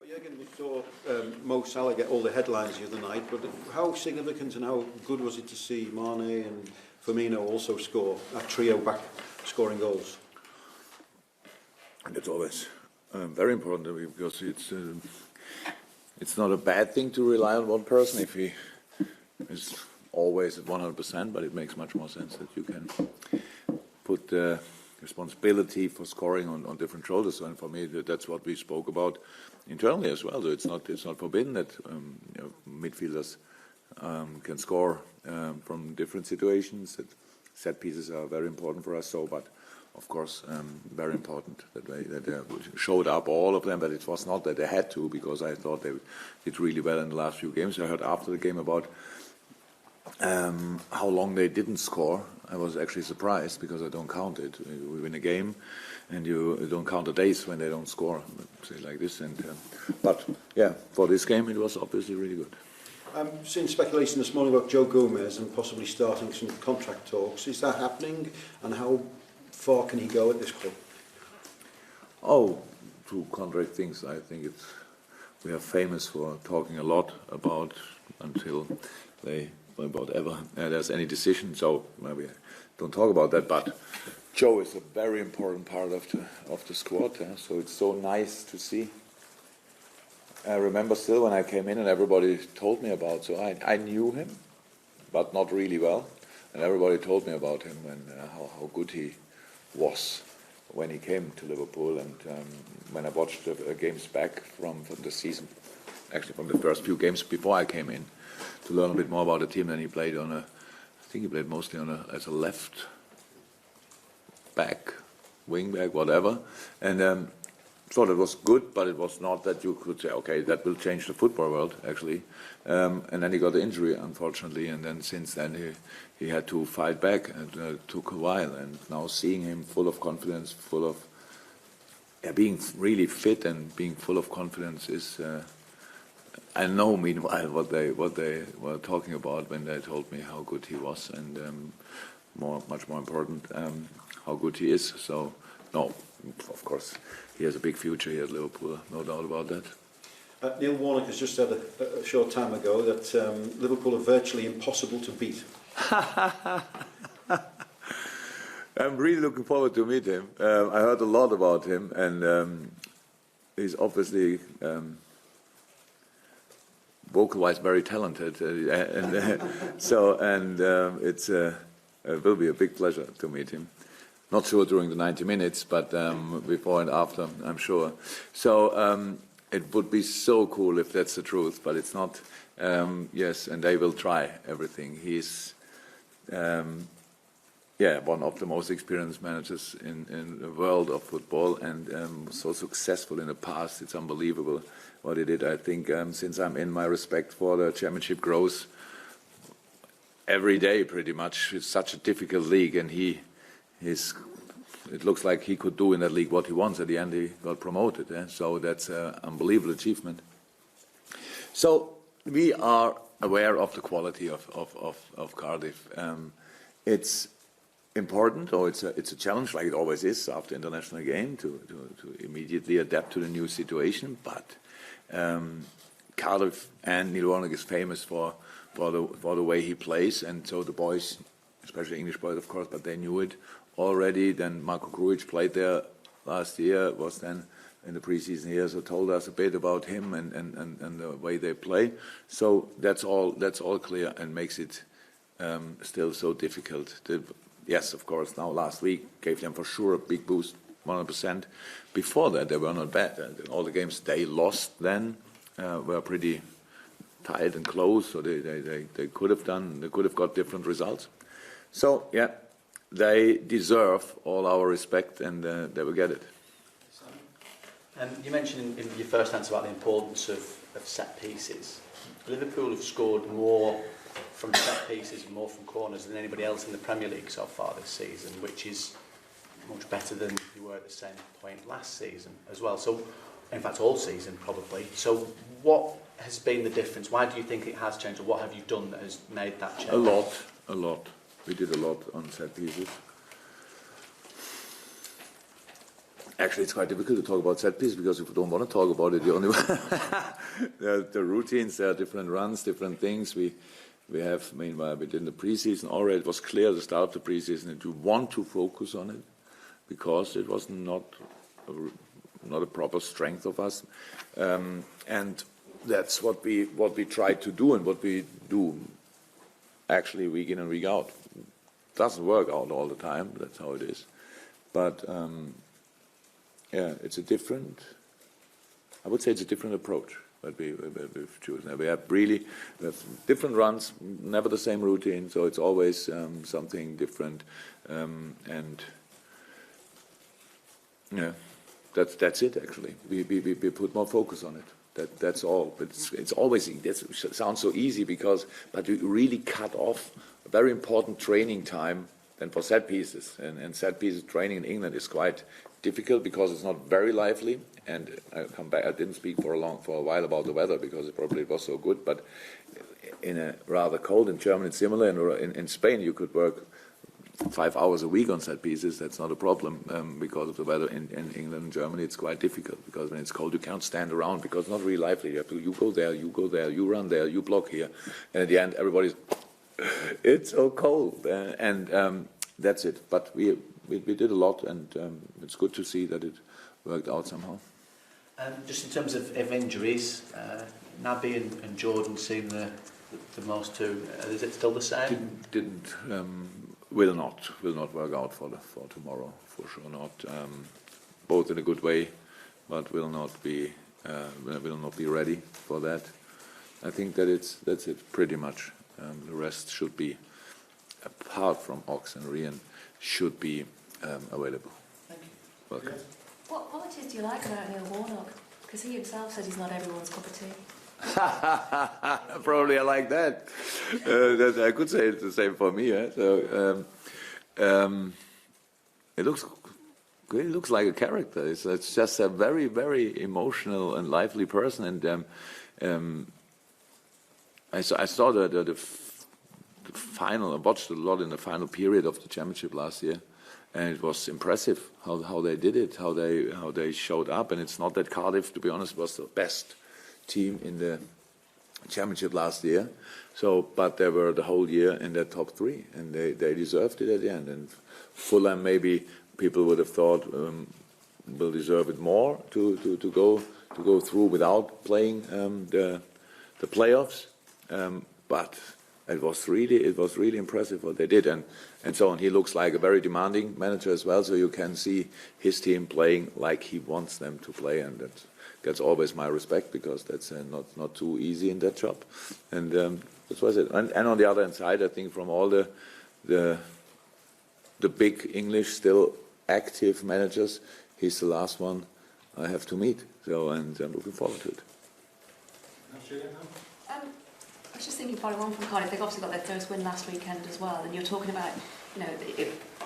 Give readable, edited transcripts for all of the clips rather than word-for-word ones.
Jürgen, we saw Mo Salah get all the headlines the other night, but how significant and how good was it to see Mane and Firmino also score, that trio back scoring goals? And it's always very important because it's not a bad thing to rely on one person if he is always at 100%, but it makes much more sense that you can put the responsibility for scoring on different shoulders. And for me, that's what we spoke about internally as well. So it's not forbidden that midfielders can score from different situations. That set pieces are very important for us. So, but of course, very important that they showed up, all of them. But it was not that they had to, because I thought they did really well in the last few games. I heard after the game about how long they didn't score. I was actually surprised because I don't count it. We win a game, and you don't count the days when they don't score. Say like this, but yeah, for this game it was obviously really good. I've seen speculation this morning about Joe Gomez and possibly starting some contract talks. Is that happening, and how far can he go at this club? Oh, to contract things, I think we are famous for talking a lot about until about ever there's any decision. So maybe don't talk about that. But Joe is a very important part of the squad. So it's so nice to see. I remember still when I came in and everybody told me about. So I knew him, but not really well. And everybody told me about him and how good he was when he came to Liverpool. And when I watched the games back from the season, actually from the first few games before I came in, to learn a bit more about the team, then he played I think he played mostly as a left back, wing back, whatever. And thought it was good, but it was not that you could say, okay, that will change the football world, actually. And then he got the injury, unfortunately, and then since then he had to fight back, and it took a while. And now seeing him full of confidence, full of being really fit and being full of confidence is. I know, meanwhile, what they were talking about when they told me how good he was, and much more important, how good he is. So, no, of course, he has a big future here at Liverpool, no doubt about that. Neil Warnock has just said a short time ago that Liverpool are virtually impossible to beat. I'm really looking forward to meet him. I heard a lot about him, and he's obviously vocal-wise very talented, it will be a big pleasure to meet him. Not sure during the 90 minutes, but before and after, I'm sure. So it would be so cool if that's the truth, but it's not. Yes, and they will try everything. He's one of the most experienced managers in the world of football, and so successful in the past. It's unbelievable what he did. I think since I'm in, my respect for the Championship grows every day pretty much. It's such a difficult league, and it looks like he could do in that league what he wants. At the end, he got promoted. So that's an unbelievable achievement. So we are aware of the quality of Cardiff. It's important, or it's a challenge, like it always is after international game, to immediately adapt to the new situation. But Cardiff and Neil Warnock is famous for the way he plays, and so the boys, especially English boys, of course, but they knew it already. Then Marko Grujic played there last year, was then in the preseason here, so told us a bit about him and the way they play. So that's all clear, and makes it still so difficult. Yes, of course, now last week gave them for sure a big boost, 100%. Before that, they were not bad. And all the games they lost then were pretty tight and close, so they could have got different results. So, yeah, they deserve all our respect, and they will get it. You mentioned in your first answer about the importance of set pieces. Liverpool have scored more from set pieces and more from corners than anybody else in the Premier League so far this season, which is much better than you were at the same point last season as well. So, in fact, all season probably. So, what has been the difference? Why do you think it has changed, or what have you done that has made that change? A lot. We did a lot on set pieces. Actually, it's quite difficult to talk about set pieces because if you don't want to talk about it, you only the routines. There are different runs, different things. We have, meanwhile, within the preseason already, it was clear at the start of the preseason that we want to focus on it because it was not a proper strength of us, and that's what we try to do and what we do actually week in and week out. It doesn't work out all the time. That's how it is, but. Yeah, it's a different. I would say it's a different approach that we've chosen. We have different runs, never the same routine, so it's always something different, and yeah, that's it. Actually, we put more focus on it. That's all. But it's always it sounds so easy but we really cut off a very important training time than for set pieces, and set pieces training in England is quite difficult because it's not very lively. And I come back. I didn't speak for a while about the weather because it probably was so good. But in a rather cold in Germany, it's similar. In Spain, you could work 5 hours a week on set pieces. That's not a problem because of the weather. In England and Germany, it's quite difficult because when it's cold, you can't stand around because it's not really lively. You go there, you run there, you block here, and at the end, everybody's. It's so cold, and that's it. But we did a lot, and it's good to see that it worked out somehow. Just in terms of injuries, Naby and Jordan seem the most too. Is it still the same? Will not work out for tomorrow, for sure not. Both in a good way, but will not be ready for that. I think that's it pretty much. The rest should be, apart from Ox and Rian, should be available. Thank you. Welcome. Yeah. What qualities do you like about Neil Warnock? Because he himself says he's not everyone's cup of tea. Probably I like that. I could say it's the same for me. So it looks like a character. It's just a very, very emotional and lively person. And I saw the final. I watched a lot in the final period of the championship last year, and it was impressive how they did it, how they showed up. And it's not that Cardiff, to be honest, was the best team in the championship last year. So, but they were the whole year in their top three, and they deserved it at the end. And Fulham, maybe people would have thought will deserve it more to go through without playing the playoffs. But it was really impressive what they did, and so on. He looks like a very demanding manager as well. So you can see his team playing like he wants them to play, and that gets always my respect because that's not too easy in that job. And that was it. And on the other hand side, I think from all the big English still active managers, he's the last one I have to meet. So and I'm looking forward to it. I was just thinking, following on from Cardiff, they've obviously got their first win last weekend as well, and you're talking about,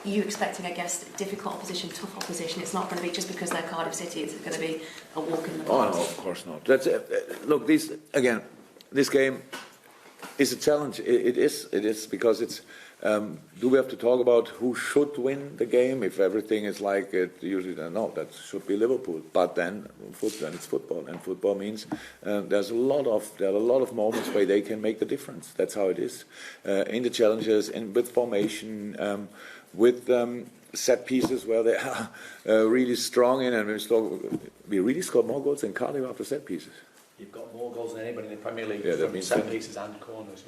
you expecting, I guess, difficult opposition, tough opposition. It's not going to be just because they're Cardiff City, it's going to be a walk in the park. Oh no, of course not. That's look, this game is a challenge. It is because it's. Do we have to talk about who should win the game? If everything is like it usually, no, that should be Liverpool. But then it's football, and football means there are a lot of moments where they can make the difference. That's how it is in the challenges, and with formation, with set pieces where they are really strong in, and we really scored more goals than Cardiff after set pieces. You've got more goals than anybody in the Premier League from set pieces and corners.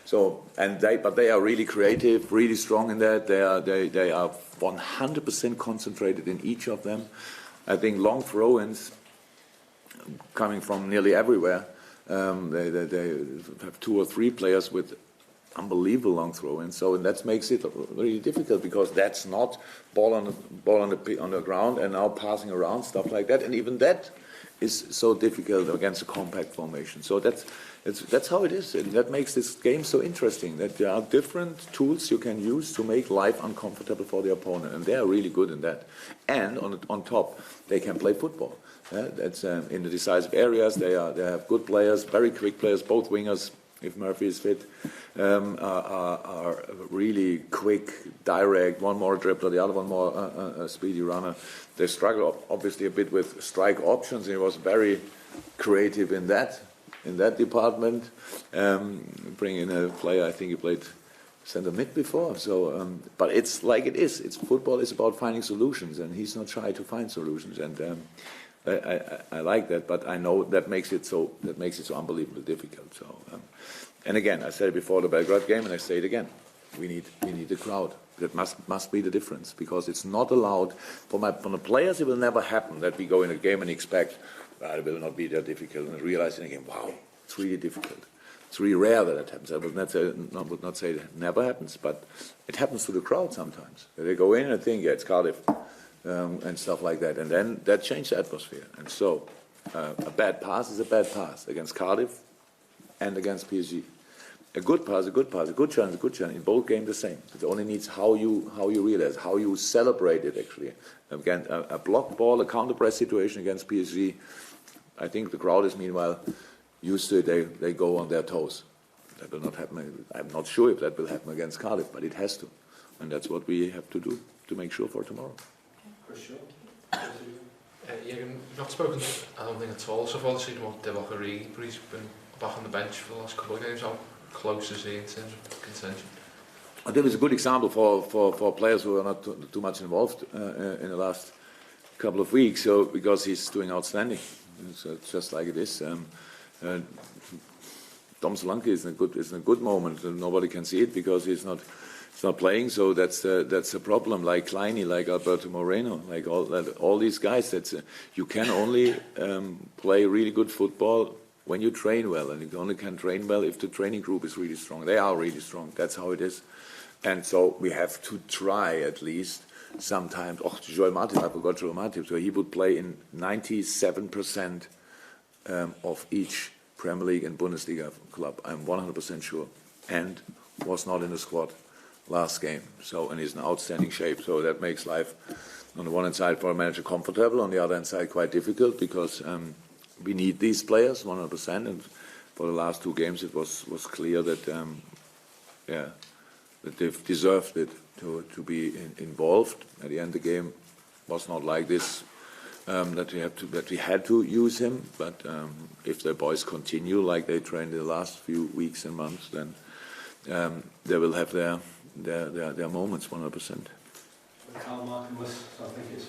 So, but they are really creative, really strong in that. They are 100% concentrated in each of them. I think long throw-ins coming from nearly everywhere. They have 2 or 3 players with unbelievable long throw-ins. So that makes it really difficult because that's not ball on the ground and now passing around, stuff like that, and even that is so difficult against a compact formation. So that's how it is, and that makes this game so interesting, that there are different tools you can use to make life uncomfortable for the opponent, and they are really good in that. And on top, they can play football. That's in the decisive areas. They have good players, very quick players, both wingers, if Murphy is fit, are really quick, direct, one more dribbler, the other one more a speedy runner. They struggle obviously a bit with strike options, and he was very creative in that department. Bring in a player, I think he played centre mid before. So, but it's like it is. It's football is about finding solutions, and he's not shy to find solutions. And I like that, but I know that makes it so unbelievably difficult. So, and again, I said it before the Belgrade game, and I say it again: we need the crowd. That must be the difference, because it's not allowed from the players. It will never happen that we go in a game and expect it will not be that difficult, and realize in a game, wow, it's really difficult. It's really rare that happens. I would not say that never happens, but it happens to the crowd sometimes. They go in and think, yeah, it's Cardiff, and stuff like that, and then that changes the atmosphere. And so, a bad pass is a bad pass against Cardiff and against PSG. A good pass, a good pass, a good chance, a good chance. In both games, the same. It only needs how you realize, how you celebrate it. Actually, again, a block ball, a counter press situation against PSG. I think the crowd is meanwhile used to it. They go on their toes. That will not happen. I'm not sure if that will happen against Cardiff, but it has to, and that's what we have to do to make sure for tomorrow. For sure. You've not spoken, I don't think at all so far this season about Divock Origi, but he's been back on the bench for the last couple of games. How close is he in terms of contention? I think it's a good example for players who are not too much involved in the last couple of weeks. So because he's doing outstanding, so it's just like it is. Tom Solanke is in a good moment, and nobody can see it because he's not playing. So that's a problem. Like Kleiny, like Alberto Moreno, like all these guys. You can only play really good football when you train well, and you only can train well if the training group is really strong. They are really strong. That's how it is. And so we have to try at least sometimes. Oh, Joel Matip, I forgot Joel Matip. So he would play in 97% of each Premier League and Bundesliga club. I'm 100% sure. And was not in the squad last game. So, and he's in outstanding shape. So that makes life, on the one hand side, for a manager comfortable. On the other hand side, quite difficult, because we need these players 100%. And for the last two games, it was clear that that they've deserved it to be involved. At the end, the game was not like this. That we had to use him, but if the boys continue like they trained in the last few weeks and months, then they will have their moments 100%. Carl Martinless, I think it's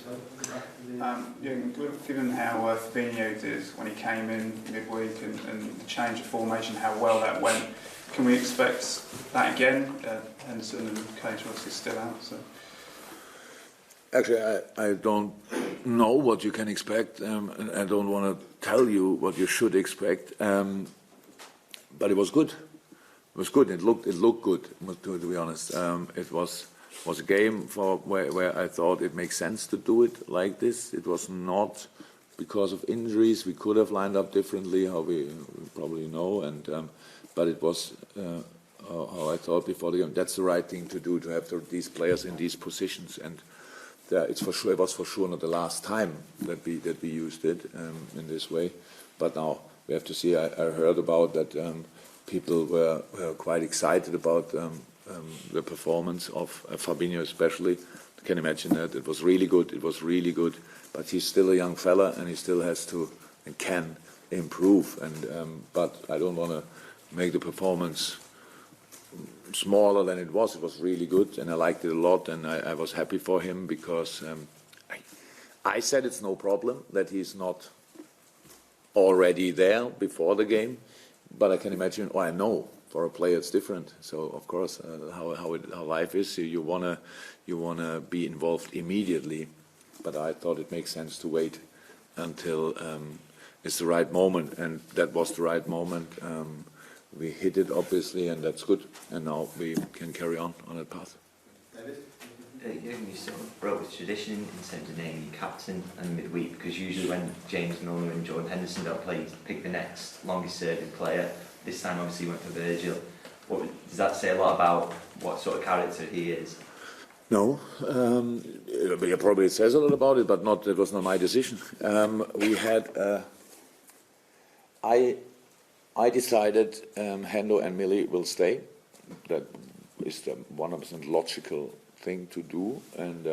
given how Fabinho did when he came in midweek and the change of formation, how well that went, can we expect that again? Henderson and Cage obviously still out. So. Actually, I don't know what you can expect, and I don't want to tell you what you should expect. But it was good. It was good. It looked good. To be honest, it was a game where I thought it makes sense to do it like this. It was not because of injuries. We could have lined up differently, how we probably know, and but it was how I thought before the game. That's the right thing to do, to have these players in these positions, and it's for sure. It was for sure not the last time that we used it in this way. But now we have to see. I heard about that. People were quite excited about the performance of Fabinho, especially. I can imagine that it was really good. It was really good. But he's still a young fella, and he still has to and can improve. And but I don't want to make the performance smaller than it was. It was really good, and I liked it a lot. And I was happy for him, because I said it's no problem that he's not already there before the game. But I can imagine, I know for a player it's different. So of course, how life is, you wanna be involved immediately. But I thought it makes sense to wait until it's the right moment, and that was the right moment. We hit it obviously, and that's good. And now we can carry on that path. David? You sort of broke the tradition in terms of naming your captain and midweek, because usually when James Milner and Jordan Henderson don't play, you pick the next longest serving player. This time obviously you went for Virgil. Does that say a lot about what sort of character he is? No, probably says a lot about it, but it was not my decision. We had, I decided Hendo and Millie will stay. That is the 100% logical thing to do, and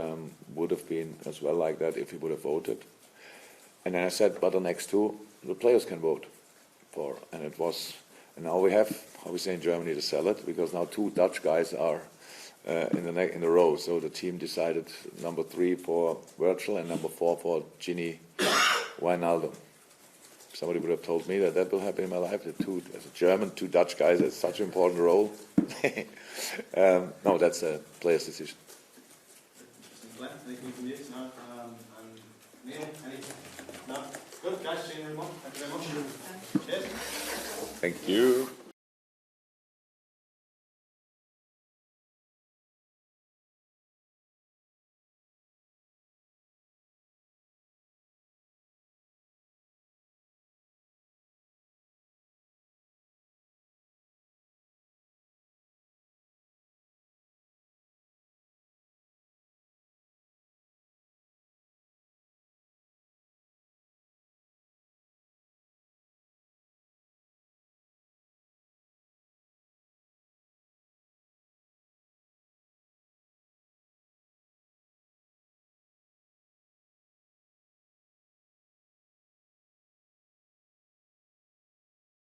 would have been as well like that if he would have voted. And then I said, but the next two, the players can vote for. And it was, and now we have, how we say in Germany, the salad, because now 2 Dutch guys are in the row. So the team decided number 3 for Virgil and number 4 for Gini Wijnaldum. Somebody would have told me that will happen in my life. As a German, 2 Dutch guys, that's such an important role. No, that's a player's decision. Glenn, anything from you? No? And Neil, anything? No? Good, guys, see you in a month. Thank you very much. Cheers. Thank you.